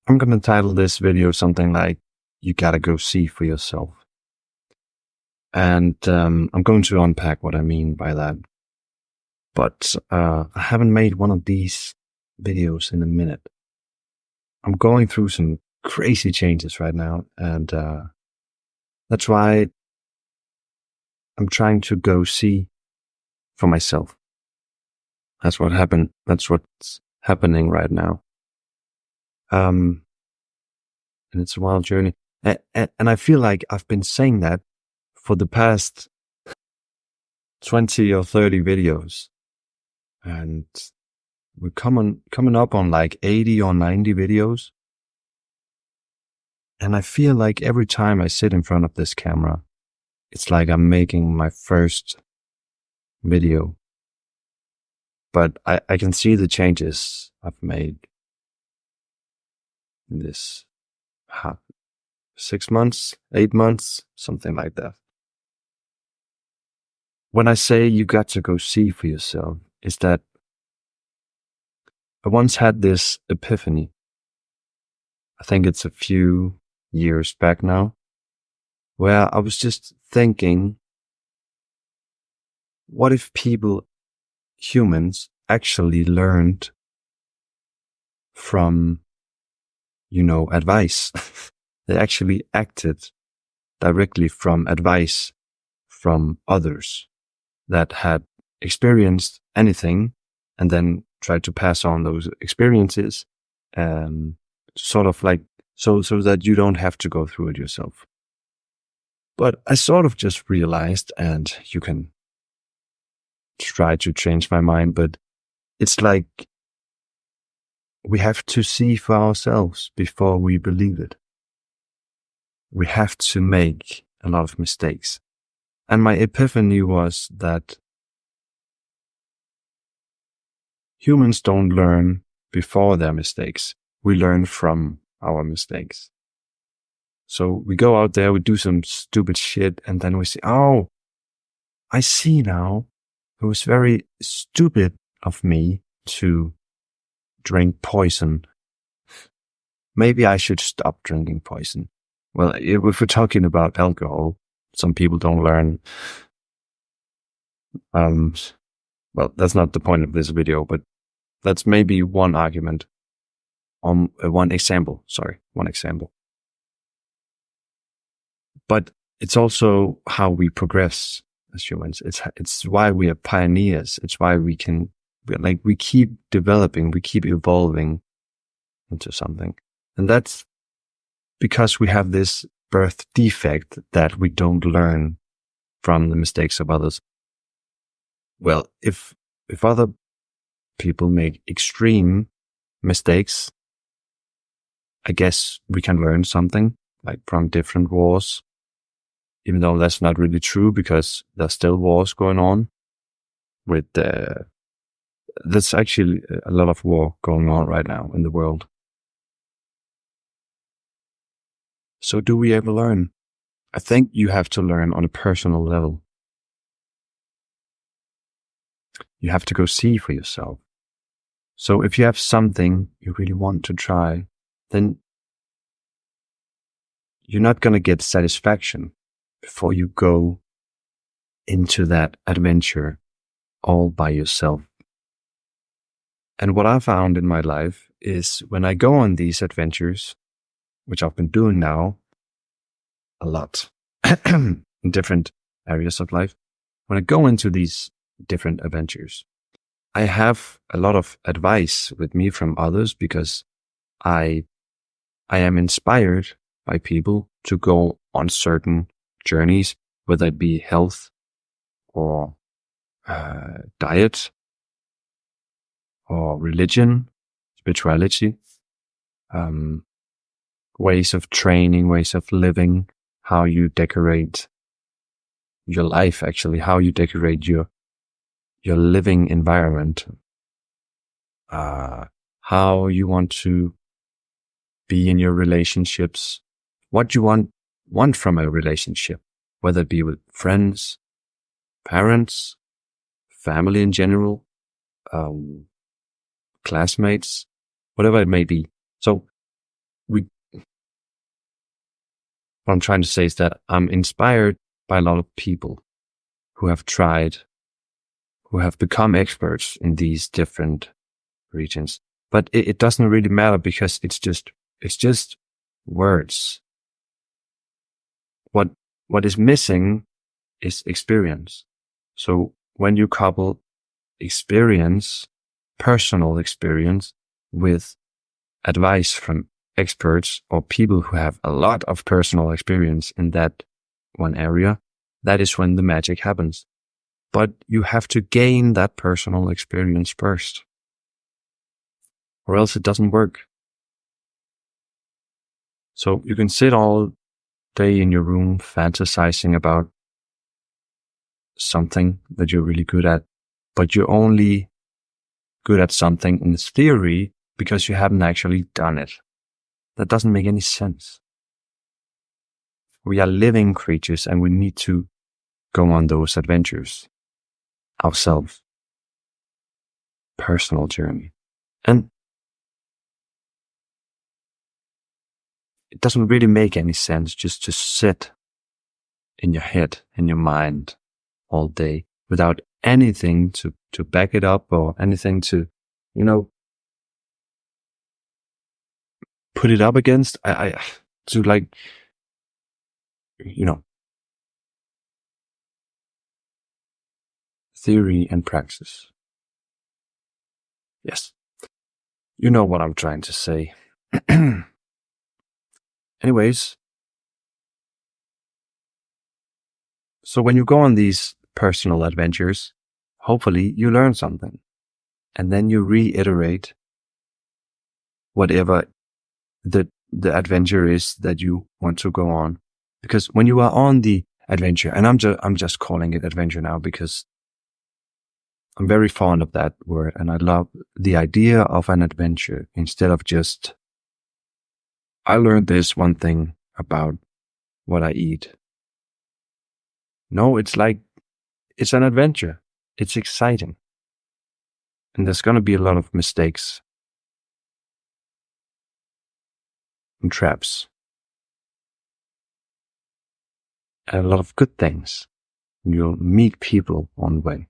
I'm going to title this video something like, "You gotta go see for yourself." And I'm going to unpack what I mean by that. But I haven't made one of these videos in a minute. I'm going through some crazy changes right now, and that's why I'm trying to go see for myself. That's what happened. That's what's happening right now. And it's a wild journey. And I feel like I've been saying that for the past 20 or 30 videos. And we're coming up on like 80 or 90 videos. And I feel like every time I sit in front of this camera, it's like I'm making my first video. But I can see the changes I've made in this 6 months, 8 months, something like that. When I say you got to go see for yourself, is that I once had this epiphany. I think it's a few years back now, where I was just thinking, what if humans actually learned from, advice? They actually acted directly from advice from others that had experienced anything and then tried to pass on those experiences, sort of like so that you don't have to go through it yourself. But I sort of just realized, and you can try to change my mind, but it's like we have to see for ourselves before we believe it. We have to make a lot of mistakes. And my epiphany was that humans don't learn before their mistakes. We learn from our mistakes. So we go out there, we do some stupid shit, and then we say, "Oh, I see now. It was very stupid of me to drink poison. Maybe I should stop drinking poison." Well, if we're talking about alcohol, some people don't learn. Well, that's not the point of this video, but that's maybe one argument. One example. But it's also how we progress as humans. It's why we are pioneers. It's why we keep developing, we keep evolving into something. And that's because we have this birth defect that we don't learn from the mistakes of others. Well, if other people make extreme mistakes, I guess we can learn something, like from different wars, even though that's not really true because there's still wars going on with there's actually a lot of war going on right now in the world. So do we ever learn? I think you have to learn on a personal level. You have to go see for yourself. So if you have something you really want to try, then you're not going to get satisfaction before you go into that adventure all by yourself. And what I found in my life is when I go on these adventures, which I've been doing now a lot in different areas of life, when I go into these different adventures, I have a lot of advice with me from others because I am inspired by people to go on certain journeys, whether it be health or diet or religion, spirituality, ways of training, ways of living, how you decorate your life, actually, how you decorate your living environment, how you want to be in your relationships, what you want from a relationship, whether it be with friends, parents, family in general, classmates, whatever it may be. So we what I'm trying to say is that I'm inspired by a lot of people who have tried, who have become experts in these different regions. But it doesn't really matter because it's just words. What is missing is experience. So when you couple experience, personal experience, with advice from experts or people who have a lot of personal experience in that one area, that is when the magic happens. But you have to gain that personal experience first, or else it doesn't work. So you can sit all day in your room fantasizing about something that you're really good at, but you're only good at something in theory because you haven't actually done it. That doesn't make any sense. We are living creatures and we need to go on those adventures ourselves. Personal journey. And it doesn't really make any sense just to sit in your head, in your mind all day without anything to back it up or anything to, put it up against. To like, theory and praxis. Yes. You know what I'm trying to say. Anyways, so when you go on these personal adventures, hopefully you learn something. And then you reiterate whatever the adventure is that you want to go on. Because when you are on the adventure, and I'm just calling it adventure now because I'm very fond of that word and I love the idea of an adventure instead of just, I learned this one thing about what I eat. No, it's like, it's an adventure. It's exciting. And there's going to be a lot of mistakes and traps. And a lot of good things. You'll meet people on the way.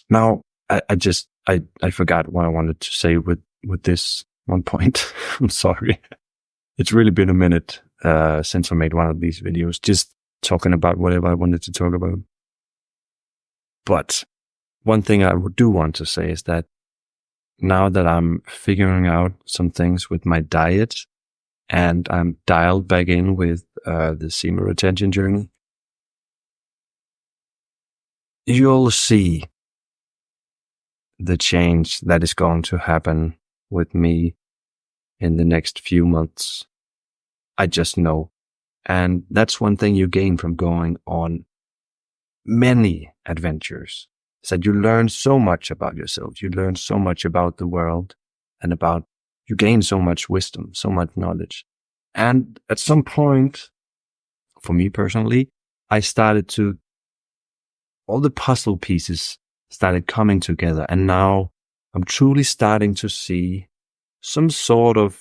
Now, I forgot what I wanted to say with this one point. I'm sorry. It's really been a minute since I made one of these videos, just talking about whatever I wanted to talk about. But one thing I do want to say is that now that I'm figuring out some things with my diet and I'm dialed back in with the SEMA retention journey, you'll see the change that is going to happen with me in the next few months. I just know. And that's one thing you gain from going on many adventures, is that you learn so much about yourself. You learn so much about the world and you gain so much wisdom, so much knowledge. And at some point, for me personally, all the puzzle pieces started coming together. And now I'm truly starting to see some sort of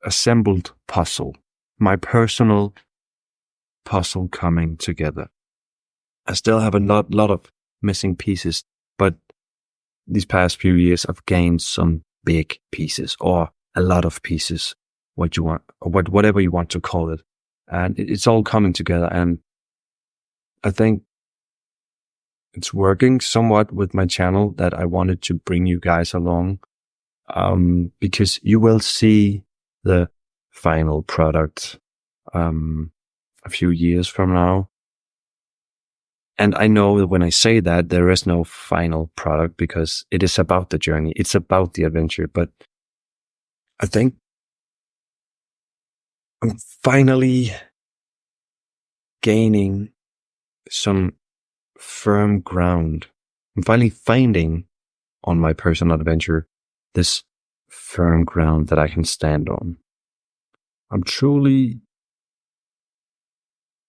assembled puzzle, my personal puzzle coming together. I still have a lot of missing pieces, but these past few years I've gained some big pieces or a lot of pieces, what you want, or whatever you want to call it. And it's all coming together. And I think it's working somewhat with my channel that I wanted to bring you guys along, because you will see the final product a few years from now. And I know that when I say that, there is no final product because it is about the journey. It's about the adventure. But I think I'm finally gaining some firm ground. I'm finally finding on my personal adventure this firm ground that I can stand on.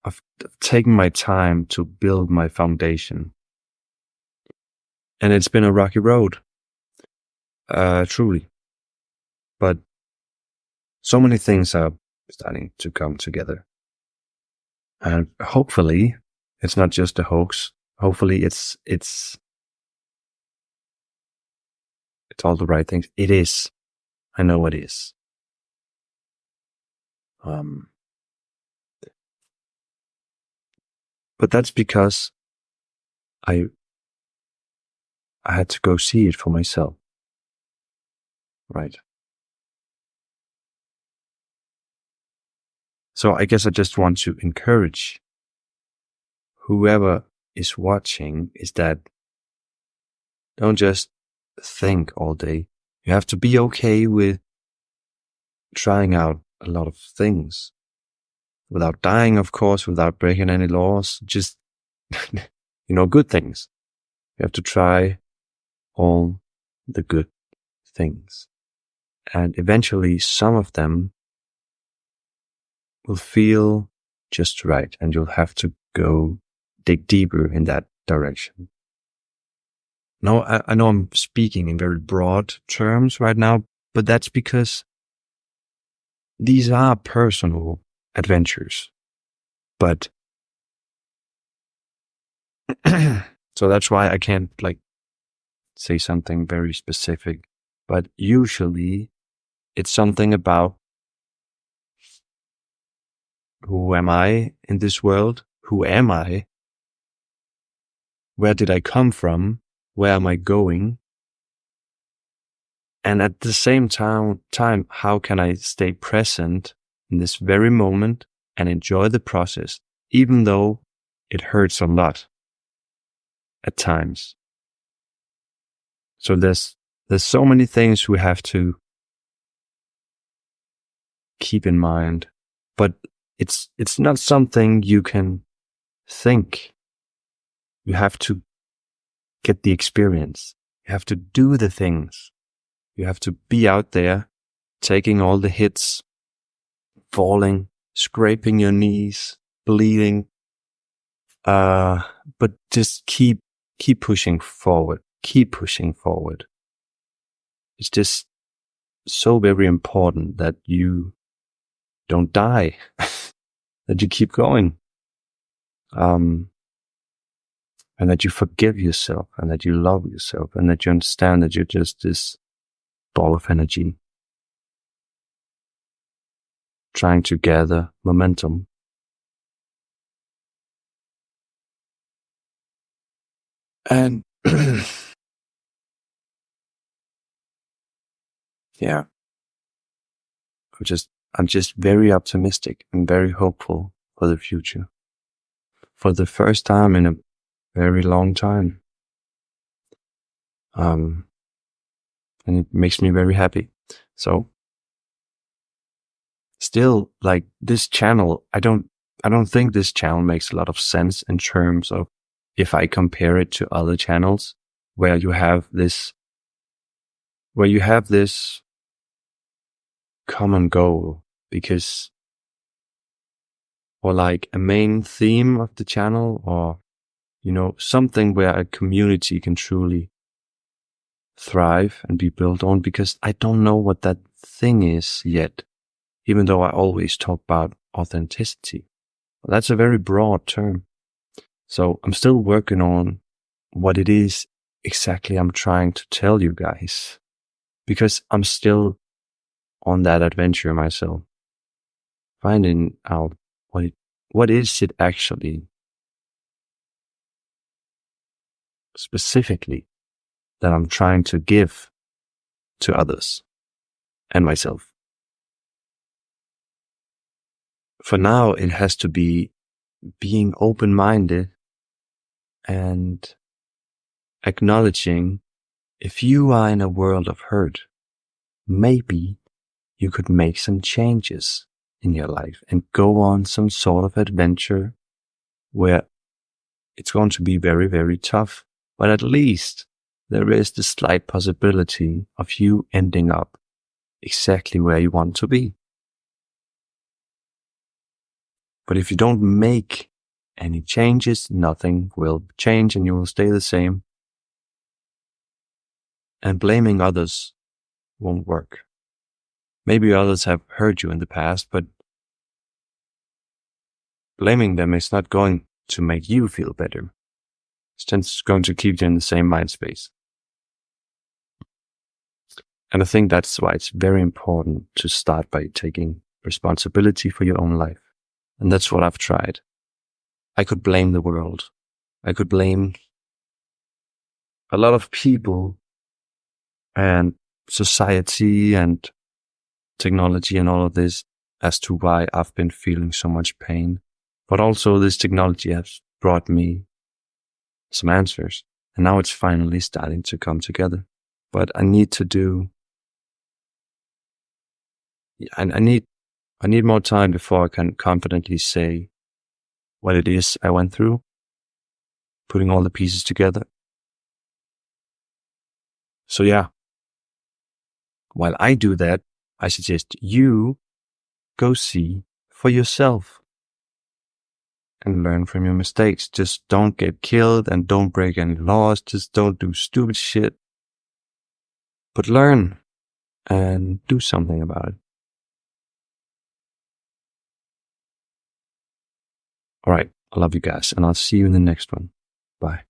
I've taken my time to build my foundation. And it's been a rocky road, truly. But so many things are starting to come together. And hopefully it's not just a hoax. Hopefully it's all the right things. It is. I know it is. But that's because I had to go see it for myself. Right. So I guess I just want to encourage whoever is watching is that don't just think all day. You have to be okay with trying out a lot of things without dying, of course, without breaking any laws, just, good things. You have to try all the good things. And eventually some of them will feel just right. And you'll have to go dig deeper in that direction. No, I know I'm speaking in very broad terms right now, but that's because these are personal adventures. But so that's why I can't say something very specific, but usually it's something about who am I in this world? Who am I? Where did I come from? Where am I going? And at the same time, how can I stay present in this very moment and enjoy the process, even though it hurts a lot at times? So there's so many things we have to keep in mind, but it's not something you can think. You have to get the experience. You have to do the things. You have to be out there, taking all the hits, falling, scraping your knees, bleeding. But just keep pushing forward. Keep pushing forward. It's just so very important that you don't die, that you keep going. And that you forgive yourself and that you love yourself and that you understand that you're just this ball of energy trying to gather momentum. And yeah, I'm just very optimistic and very hopeful for the future. For the first time in a very long time. And it makes me very happy. So still, this channel, I don't think this channel makes a lot of sense in terms of if I compare it to other channels where you have this common goal, because or a main theme of the channel, or something where a community can truly thrive and be built on, because I don't know what that thing is yet, even though I always talk about authenticity. Well, that's a very broad term. So I'm still working on what it is exactly I'm trying to tell you guys, because I'm still on that adventure myself, finding out what is it actually specifically that I'm trying to give to others and myself. For now, it has to be being open-minded and acknowledging if you are in a world of hurt, maybe you could make some changes in your life and go on some sort of adventure where it's going to be very, very tough, but at least there is the slight possibility of you ending up exactly where you want to be. But if you don't make any changes, nothing will change and you will stay the same. And blaming others won't work. Maybe others have hurt you in the past, but blaming them is not going to make you feel better. It's just going to keep you in the same mind space. And I think that's why it's very important to start by taking responsibility for your own life. And that's what I've tried. I could blame the world. I could blame a lot of people and society and technology and all of this as to why I've been feeling so much pain. But also this technology has brought me some answers. And now it's finally starting to come together. But I need to do, I need more time before I can confidently say what it is I went through, putting all the pieces together. So yeah, while I do that, I suggest you go see for yourself and learn from your mistakes. Just don't get killed and don't break any laws. Just don't do stupid shit. But learn and do something about it. All right. I love you guys, and I'll see you in the next one. Bye.